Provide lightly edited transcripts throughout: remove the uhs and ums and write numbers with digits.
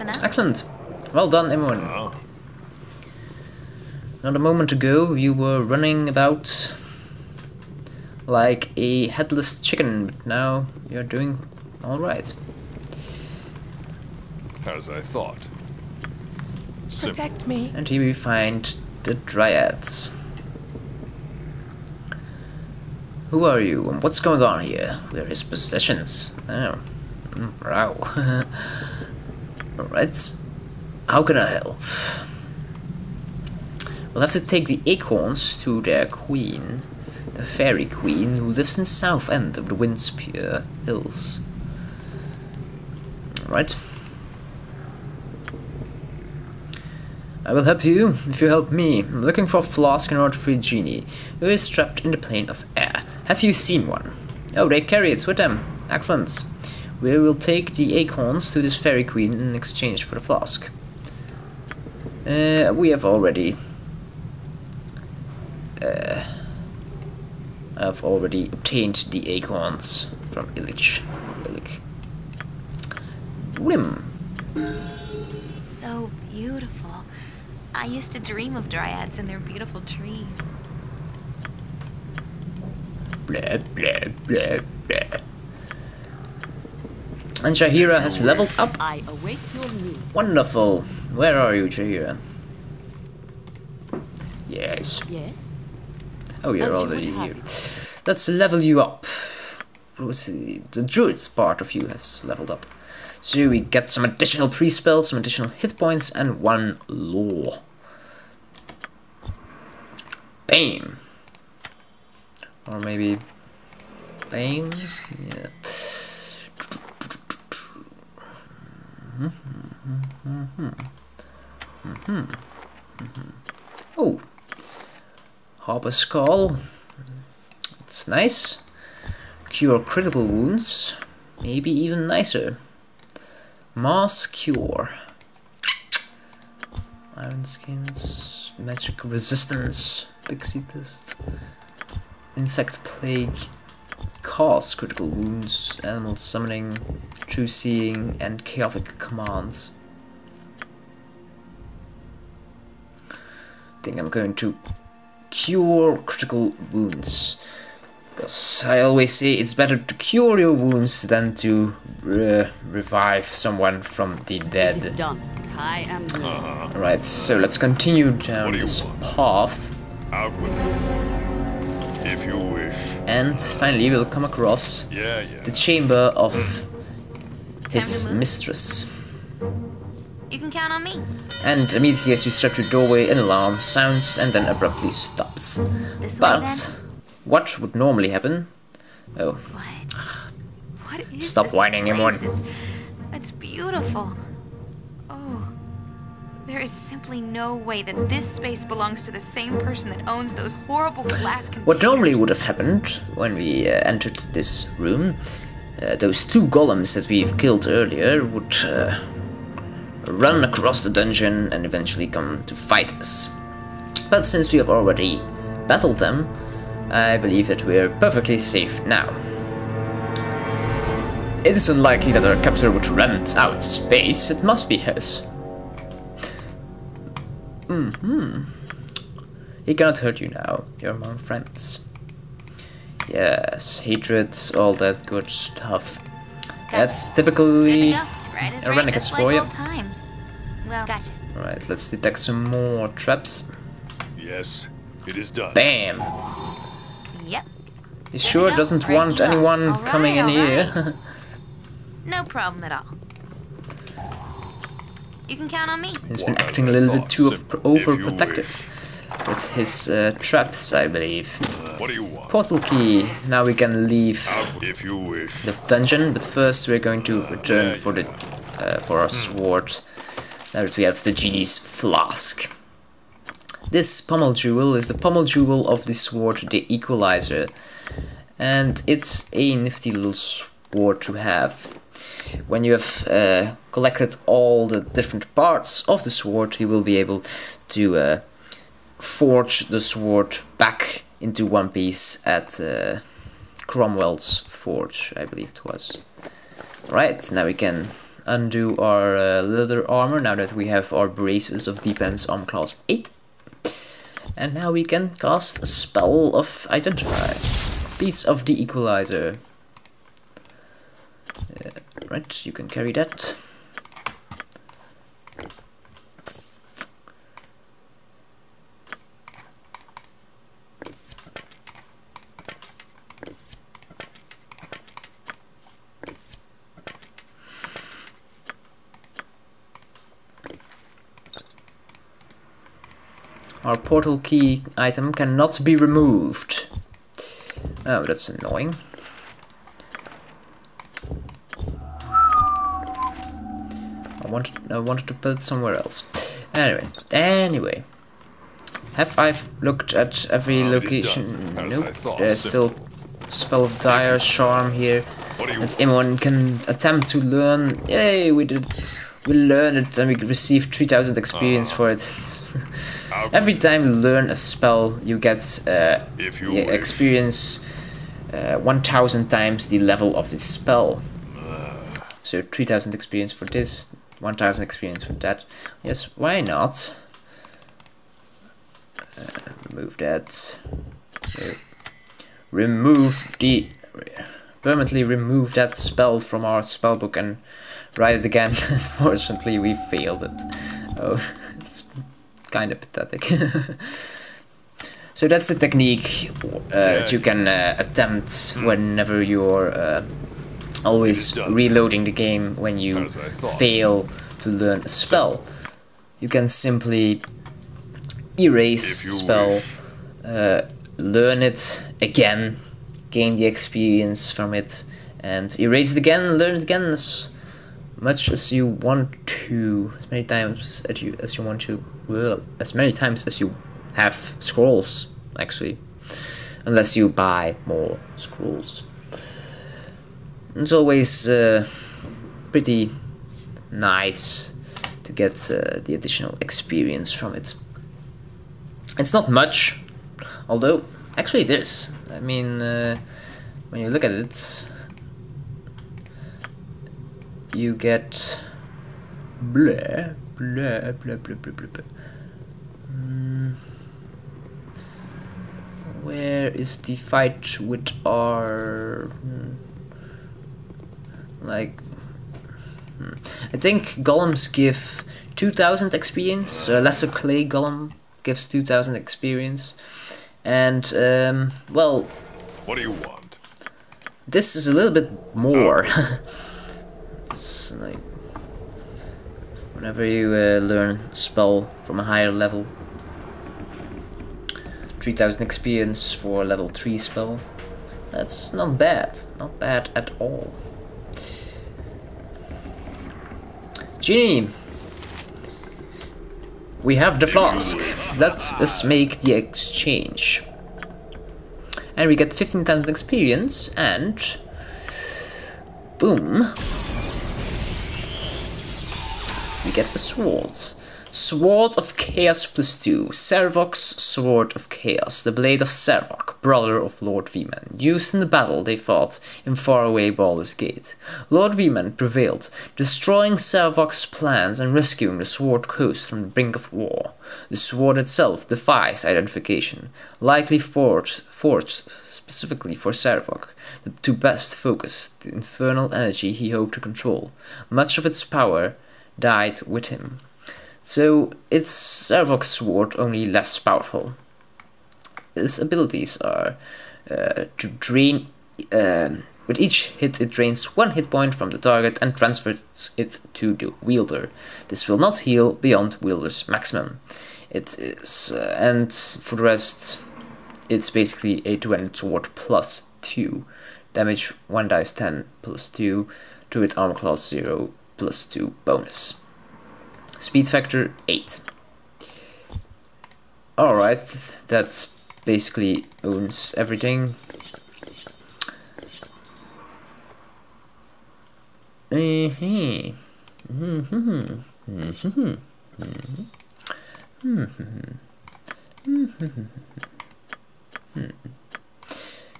enough. Excellent. Well done, everyone. Not a moment ago, you were running about like a headless chicken, but now you're doing alright. As I thought. Protect me. And here we find the Dryads. Who are you, and what's going on here? We're his possessions. Oh. Wow. Alright. How can I help? We'll have to take the acorns to their queen, the fairy queen, who lives in the south end of the Windspear Hills. Alright. I will help you if you help me. I'm looking for a flask in order to free Genie, who is trapped in the plane of air. Have you seen one? Oh, they carry it with them. Excellent. We will take the acorns to this fairy queen in exchange for the flask. We have already... I've already obtained the acorns from Illich. Rim. So beautiful. I used to dream of dryads and their beautiful trees. Blah, blah, blah, blah. And Shahira has leveled up. I await your need. Wonderful. Where are you, Shahira? Yes. Yes. Oh, you're As you already would have here. it. Let's level you up. The druid part of you has leveled up. So we get some additional pre-spells, some additional hit points, and 1 lore. Bam! Or maybe... Bam? Yeah. Oh! Harper Skull. It's nice. Cure critical wounds. Maybe even nicer. Mass Cure. Iron Skins. Magic Resistance. Pixie Test. Insect Plague. Cause critical wounds. Animal Summoning. True Seeing. And Chaotic Commands. I think I'm going to cure critical wounds. Because I always say it's better to cure your wounds than to revive someone from the dead. It is done. I am ready. Alright, so let's continue down this path. Out with it. If you wish. And finally we'll come across the chamber of his mistress. You can count on me. And immediately as you step through the doorway, an alarm sounds and then abruptly stops. This way, But then? what would normally happen? Oh, What is stop this whining, place? everyone. It's beautiful. Oh, there is simply no way that this space belongs to the same person that owns those horrible glass containers. What normally would have happened when we entered this room, those 2 golems that we've killed earlier would run across the dungeon and eventually come to fight us. But since we have already battled them, I believe that we're perfectly safe now. It is unlikely that our captor would rent out space, it must be his. He cannot hurt you now, you're among friends. Yes, hatred, all that good stuff. That's typically Irenicus for you. Well, gotcha. Alright, let's detect some more traps. Yes, it is done. Bam! Yep. He sure doesn't want anyone coming in here. No problem at all. You can count on me. He's been acting a little bit too overprotective with his traps, I believe. What do you want? Portal key. Now we can leave If you wish. the dungeon, but first we're going to return for the for our sword. Now that we have the genie's flask. This pommel jewel is the pommel jewel of the sword, the Equalizer, and it's a nifty little sword to have. When you have collected all the different parts of the sword, you will be able to forge the sword back into one piece at Cromwell's forge, I believe it was. Right, now we can undo our leather armor now that we have our braces of defense armor class 8. And now we can cast a spell of Identify. Piece of the Equalizer. Right, you can carry that. Our portal key item cannot be removed. Oh, that's annoying. I wanted to put it somewhere else. Anyway. Have I looked at every location? Nope. There's still Spell of Dire Charm here that anyone can attempt to learn. Yay, we learned it and we received 3000 experience for it. Every time you learn a spell, you get experience 1000 times the level of the spell. So 3000 experience for this, 1000 experience for that. Yes, why not? Remove that. Permanently remove that spell from our spellbook and write it again. Unfortunately, we failed it. Oh, it's kind of pathetic. So that's a technique that you can attempt whenever you're always reloading the game when you fail to learn a spell. You can simply erase the spell, learn it again, gain the experience from it, and erase it again, learn it again as much as you want to, as many times as you want to, well, as many times as you have scrolls, actually, unless you buy more scrolls. It's always pretty nice to get the additional experience from it. It's not much, although actually it is. I mean, when you look at it, you get blah blah blah blah blah blah. Where is the fight with our I think golems give 2000 experience. Lesser clay golem gives 2000 experience, and well, what do you want? This is a little bit more. It's like whenever you learn a spell from a higher level, 3000 experience for a level 3 spell. That's not bad at all. Genie, we have the flask. Let us make the exchange. And we get 15,000 experience and boom, we get a sword. Sword of Chaos +2. Servok's Sword of Chaos. The blade of Servok, brother of Lord V-Man. Used in the battle they fought in faraway Baldur's Gate. Lord V-Man prevailed, destroying Servok's plans and rescuing the Sword Coast from the brink of war. The sword itself defies identification, likely forged specifically for Servok, to best focus the infernal energy he hoped to control. Much of its power died with him. So it's Servok's sword, only less powerful. Its abilities are to drain, with each hit it drains 1 hit point from the target and transfers it to the wielder. This will not heal beyond wielder's maximum. It is, and for the rest, it's basically a two-handed sword +2. Damage 1 dice 10 +2, to hit armor class 0 +2 bonus. Speed factor 8. Alright, that basically owns everything.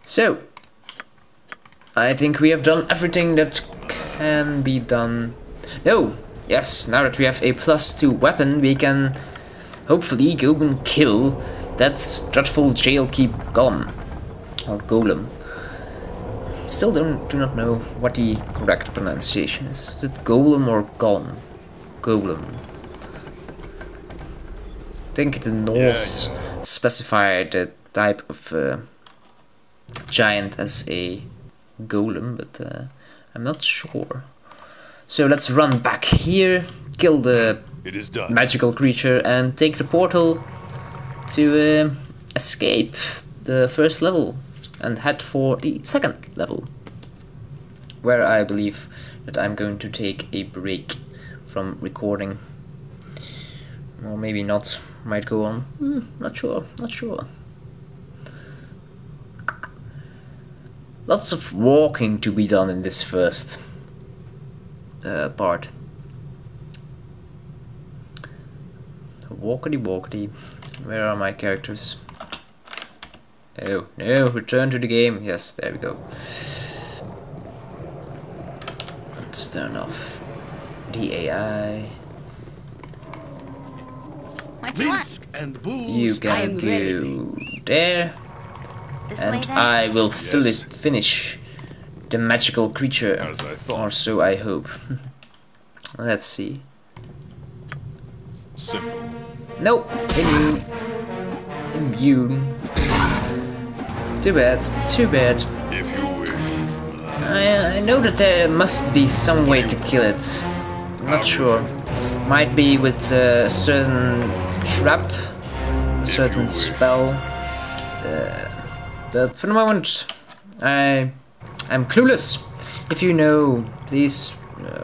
So, I think we have done everything that can be done No! Yes, now that we have a +2 weapon, we can hopefully go and kill that dreadful jailkeep golem. Or golem. Still do not know what the correct pronunciation is. Is it golem or golem? Golem. I think the Norse specify the type of giant as a golem, but I'm not sure. So let's run back here, kill the magical creature, and take the portal to escape the first level and head for the second level, where I believe that I'm going to take a break from recording. Or maybe not, might go on. Not sure. Lots of walking to be done in this first part. Walkity. Where are my characters? Oh, no, return to the game. Yes, there we go. Let's turn off the AI. What do you want? You can go there. This way And then? I will finish the magical creature, or so I hope. Let's see. Simple. Nope, immune. Too bad. If you wish. I know that there must be some way to kill it. I'm not sure. Might be with a certain trap, a certain spell. But for the moment, I'm clueless. If you know, please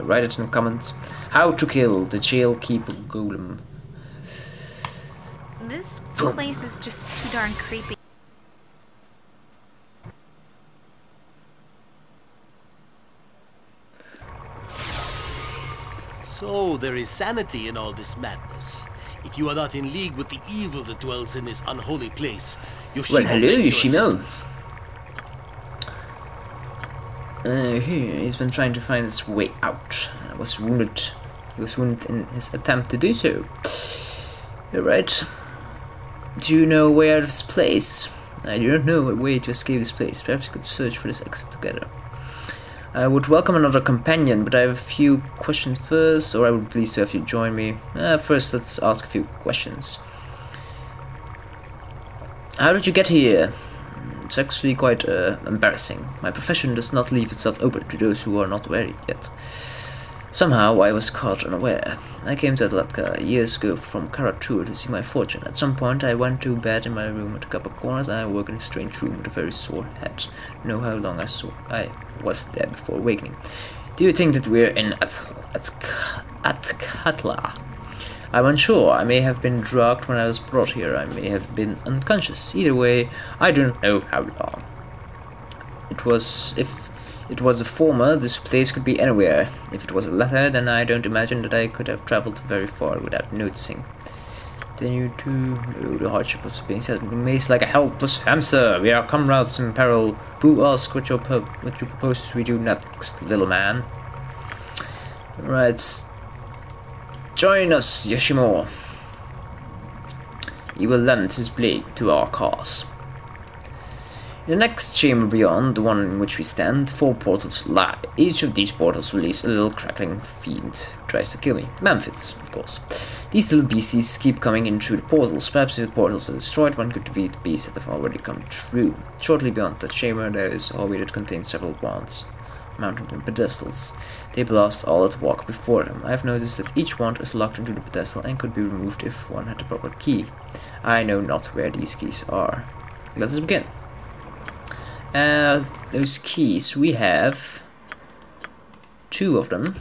write it in the comments. How to kill the jailkeep golem. This place is just too darn creepy. So there is sanity in all this madness. If you are not in league with the evil that dwells in this unholy place, Yoshimo Well, hello, begs your Yoshimo. assistance. He's been trying to find his way out. He was wounded in his attempt to do so. Alright. Do you know where out of this place? I do not know a way to escape this place. Perhaps we could search for this exit together. I would welcome another companion, but I have a few questions first, or I would be pleased to have you join me. First, let's ask a few questions. How did you get here? It's actually quite embarrassing. My profession does not leave itself open to those who are not weary yet. Somehow I was caught unaware. I came to Atlatka years ago from Karatur to see my fortune. At some point I went to bed in my room at Copper Corners, and I woke in a strange room with a very sore head. Know how long I was there before awakening. Do you think that we're in Atkatla? I'm unsure. I may have been drugged when I was brought here. I may have been unconscious. Either way, I don't know how long. If it was a former, this place could be anywhere. If it was a latter, then I don't imagine that I could have traveled very far without noticing. Then you too know the hardship of being set in a maze like a helpless hamster. We are comrades in peril. Who ask what you propose we do next, little man? Right. Join us, Yoshimo. He will lend his blade to our cause. In the next chamber beyond, the one in which we stand, 4 portals lie. Each of these portals release a little crackling fiend who tries to kill me. Memphis, of course. These little beasties keep coming in through the portals. Perhaps if the portals are destroyed, one could defeat the beasts that have already come true. Shortly beyond the chamber, there is a hallway that contains several wands, mounted on pedestals. They blast all that walk before them. I have noticed that each wand is locked into the pedestal and could be removed if one had the proper key. I know not where these keys are. Let us begin. Those keys, we have 2 of them.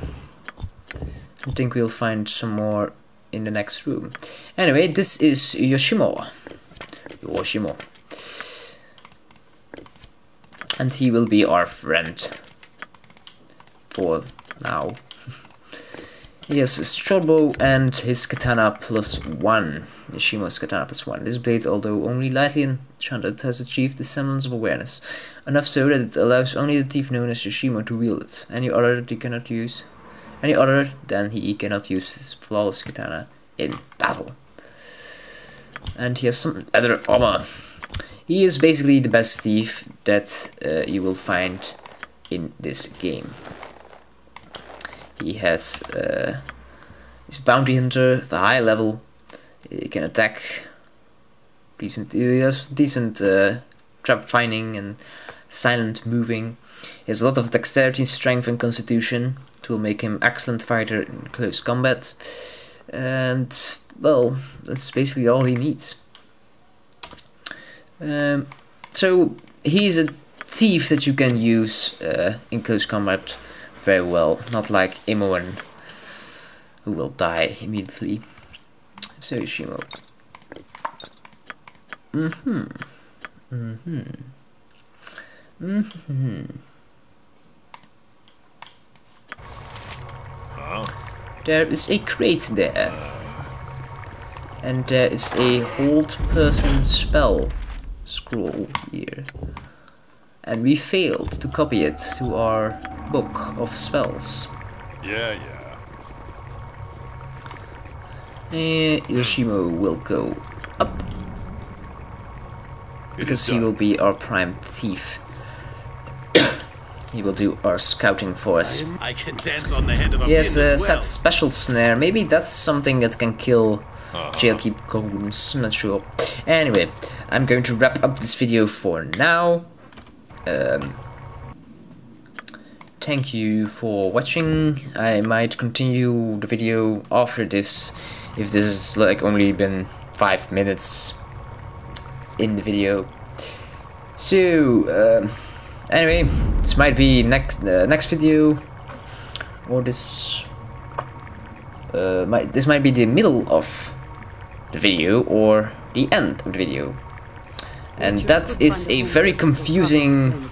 I think we'll find some more in the next room. Anyway, this is Yoshimo. And he will be our friend. For now. He has his short bow and his katana +1. Yoshimo's katana +1. This blade, although only lightly enchanted, has achieved the semblance of awareness. Enough so that it allows only the thief known as Yoshimo to wield it. Any other that he cannot use. any other, then he cannot use his flawless katana in battle. And he has some other armor. He is basically the best thief that you will find in this game. He has his bounty hunter, the high level. He can attack. Decent. He has decent trap finding and silent moving. He has a lot of dexterity, strength, and constitution. It will make him excellent fighter in close combat. And well, that's basically all he needs. So he's a thief that you can use in close combat very well, not like Imoen, who will die immediately. So Yoshimo. There is a crate there, and there is a hold person spell scroll here, and we failed to copy it to our book of spells. Yeah. Yoshimo will go up because he will be our prime thief. He will do our scouting for us. I can dance on the head of a He has pin a as set well. special snare. Maybe that's something that can kill jailkeep golems. I'm not sure. Anyway, I'm going to wrap up this video for now. Thank you for watching. I might continue the video after this, if this is like only been 5 minutes in the video. So anyway, this might be next video, or this might be the middle of the video or the end of the video, and that is a very confusing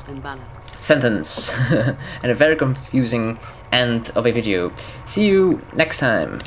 sentence and a very confusing end of a video. See you next time.